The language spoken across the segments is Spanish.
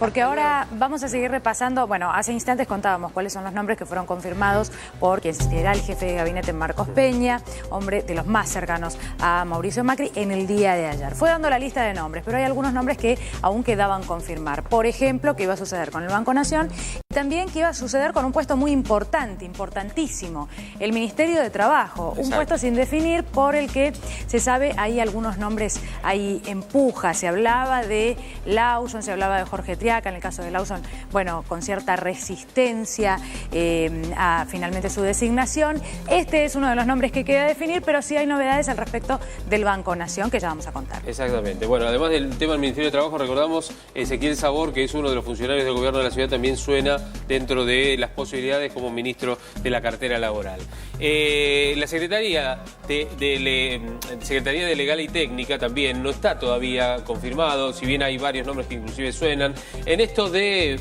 porque ahora vamos a seguir repasando. Bueno, hace instantes contábamos cuáles son los nombres que fueron confirmados por quien era el jefe de gabinete, Marcos Peña, hombre de los más cercanos a Mauricio Macri, en el día de ayer. Fue dando la lista de nombres, pero hay algunos nombres que aún quedaban confirmar. Por ejemplo, qué iba a suceder con el Banco Nación y también qué iba a suceder con un puesto muy importante, importantísimo, el Ministerio de Trabajo. Exacto. Un puesto sin definir por el que se sabe hay algunos nombres ahí en puja. Se hablaba de Lawson, se hablaba de Jorge Triaca, en el caso de Lawson, bueno, con cierta resistencia a finalmente su designación. Este es uno de los nombres que queda definir, pero sí hay novedades al respecto del Banco Nación que ya vamos a contar. Exactamente. Bueno, además del tema del Ministerio de Trabajo, recordamos Ezequiel Sabor, que es uno de los funcionarios del gobierno de la ciudad, también suena dentro de las posibilidades como ministro de la cartera laboral. La Secretaría de Legal y Técnica también no está todavía confirmado, si bien hay varios nombres que inclusive suenan. En esto de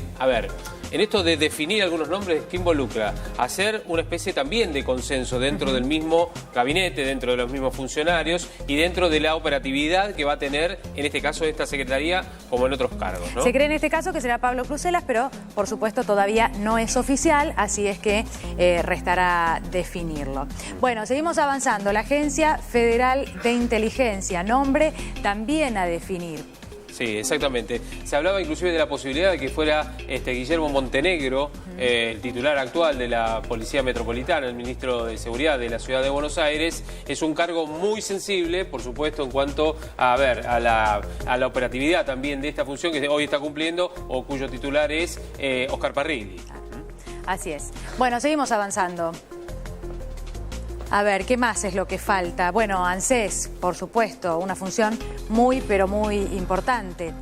definir algunos nombres, ¿qué involucra? Hacer una especie también de consenso dentro del mismo gabinete, dentro de los mismos funcionarios y dentro de la operatividad que va a tener, en este caso, esta Secretaría, como en otros cargos, ¿no? Se cree en este caso que será Pablo Crucelas, pero por supuesto todavía no es oficial, así es que restará definirlo. Bueno, seguimos avanzando. La Agencia Federal de Inteligencia, nombre también a definir. Sí, exactamente. Se hablaba inclusive de la posibilidad de que fuera Guillermo Montenegro, el titular actual de la Policía Metropolitana, el ministro de Seguridad de la Ciudad de Buenos Aires. Es un cargo muy sensible, por supuesto, en cuanto a la operatividad también de esta función que hoy está cumpliendo, o cuyo titular es Oscar Parrilli. Así es. Bueno, seguimos avanzando. A ver, ¿qué más es lo que falta? Bueno, ANSES, por supuesto, una función muy, pero muy importante.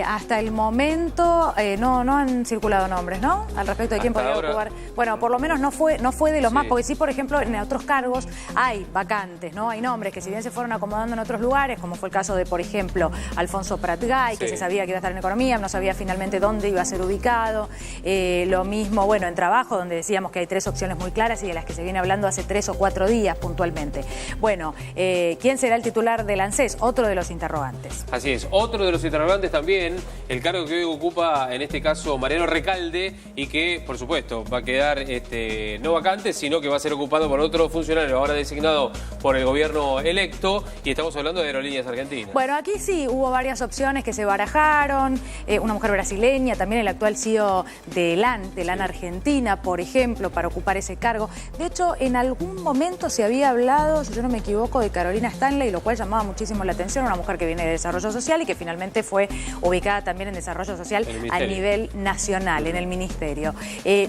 Hasta el momento no han circulado nombres, ¿no? Al respecto de quién podría ocupar. Bueno, por lo menos no fue de los más, porque sí, por ejemplo, en otros cargos hay vacantes, ¿no? Hay nombres que si bien se fueron acomodando en otros lugares, como fue el caso de, por ejemplo, Alfonso Pratgay, que se sabía que iba a estar en Economía, no sabía finalmente dónde iba a ser ubicado. Lo mismo, bueno, en Trabajo, donde decíamos que hay 3 opciones muy claras y de las que se viene hablando hace 3 o 4 días puntualmente. Bueno, ¿quién será el titular del ANSES? Otro de los interrogantes. Así es, otro de los interrogantes también, el cargo que hoy ocupa en este caso Mariano Recalde y que, por supuesto, va a quedar no vacante, sino que va a ser ocupado por otro funcionario ahora designado por el gobierno electo, y estamos hablando de Aerolíneas Argentinas. Bueno, aquí sí hubo varias opciones que se barajaron, una mujer brasileña, también el actual CEO de LAN Argentina, por ejemplo, para ocupar ese cargo. De hecho, en algún momento se había hablado, si yo no me equivoco, de Carolina Stanley, lo cual llamaba muchísimo la atención, una mujer que viene de Desarrollo Social y que finalmente fue ubicada también en Desarrollo Social a nivel nacional, en el Ministerio.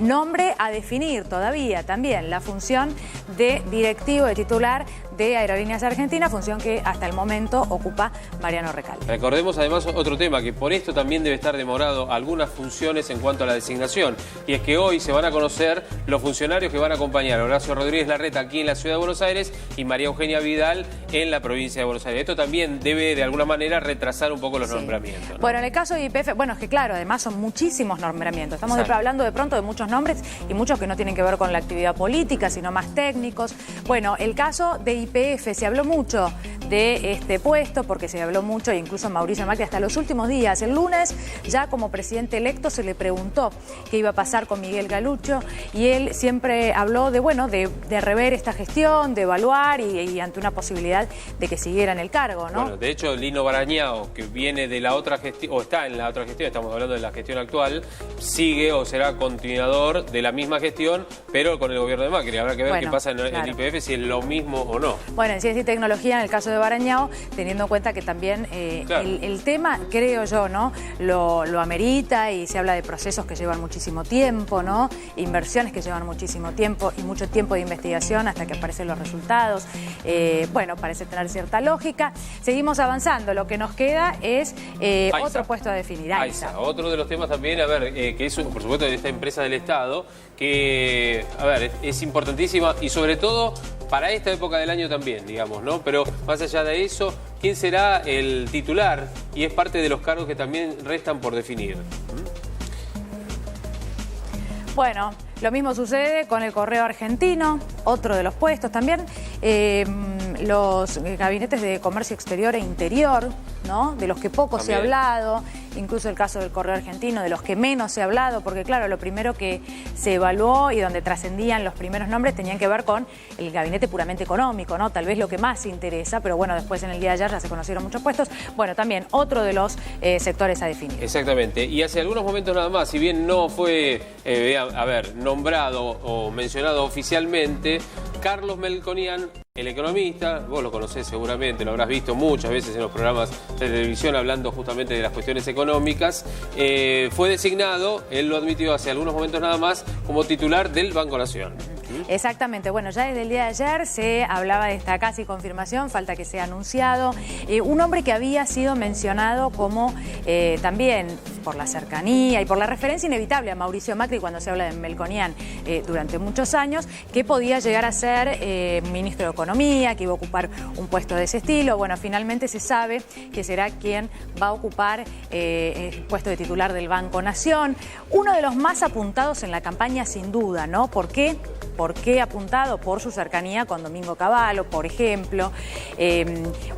Nombre a definir todavía también la función de directivo, de titular de Aerolíneas Argentinas, función que hasta el momento ocupa Mariano Recalde. Recordemos además otro tema, que por esto también debe estar demorado algunas funciones en cuanto a la designación, y es que hoy se van a conocer los funcionarios que van a acompañar a Horacio Rodríguez Larreta aquí en la Ciudad de Buenos Aires y María Eugenia Vidal en la provincia de Buenos Aires. Esto también debe de alguna manera retrasar un poco los nombramientos, ¿no? Bueno, en el caso de YPF, bueno, es que claro, además son muchísimos nombramientos. Estamos hablando de pronto de muchos nombres y muchos que no tienen que ver con la actividad política, sino más técnicos. Bueno, el caso de YPF, se habló mucho de este puesto porque se habló mucho, e incluso Mauricio Macri hasta los últimos días. El lunes, ya como presidente electo, se le preguntó qué iba a pasar con Miguel Galucho y él siempre habló de rever esta gestión, de evaluar y ante una posibilidad de que siguiera en el cargo, ¿no? Bueno, de hecho, Lino Barañao, que viene de la otra gestión, o está en la otra gestión, estamos hablando de la gestión actual, sigue o será continuador de la misma gestión, pero con el gobierno de Macri. Habrá que ver qué pasa en YPF, si es lo mismo o no. Bueno, en Ciencia y Tecnología, en el caso de Barañao, teniendo en cuenta que también el tema, creo yo, ¿no? Lo amerita, y se habla de procesos que llevan muchísimo tiempo, ¿no? Inversiones que llevan muchísimo tiempo y mucho tiempo de investigación hasta que aparecen los resultados. Bueno, parece tener cierta lógica. Seguimos avanzando. Lo que nos queda es otro puesto a definir. AISA. Otro de los temas también, a ver, que es, por supuesto, de esta empresa del Estado, que, a ver, es importantísima y sobre todo para esta época del año también, digamos, ¿no? Pero más allá de eso, ¿quién será el titular? Y es parte de los cargos que también restan por definir. Bueno, lo mismo sucede con el Correo Argentino, otro de los puestos también. Los gabinetes de comercio exterior e interior, ¿no? De los que poco se ha hablado. incluso el caso del Correo Argentino, de los que menos se ha hablado, porque claro, lo primero que se evaluó y donde trascendían los primeros nombres tenían que ver con el gabinete puramente económico, ¿no? Tal vez lo que más interesa, pero bueno, después en el día de ayer ya se conocieron muchos puestos. Bueno, también otro de los sectores a definir. Exactamente, y hace algunos momentos nada más, si bien no fue, nombrado o mencionado oficialmente, Carlos Melconian, el economista, vos lo conocés seguramente, lo habrás visto muchas veces en los programas de televisión hablando justamente de las cuestiones económicas, fue designado, él lo admitió hace algunos momentos nada más, como titular del Banco Nación. Exactamente, bueno, ya desde el día de ayer se hablaba de esta casi confirmación, falta que sea anunciado. Un hombre que había sido mencionado como también por la cercanía y por la referencia inevitable a Mauricio Macri cuando se habla de Melconian durante muchos años, que podía llegar a ser ministro de Economía, que iba a ocupar un puesto de ese estilo. Bueno, finalmente se sabe que será quien va a ocupar el puesto de titular del Banco Nación. Uno de los más apuntados en la campaña sin duda, ¿no? ¿Por qué? ¿Por qué apuntado? Por su cercanía con Domingo Cavallo, por ejemplo,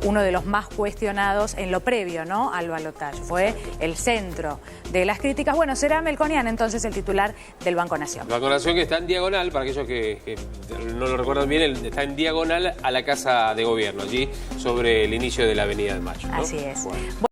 uno de los más cuestionados en lo previo, ¿no?, al balotaje. Fue el centro de las críticas. Bueno, será Melconian entonces el titular del Banco Nación. Banco Nación que está en diagonal, para aquellos que no lo recuerdan bien, está en diagonal a la Casa de Gobierno, allí sobre el inicio de la Avenida de Mayo, ¿no? Así es. Bueno.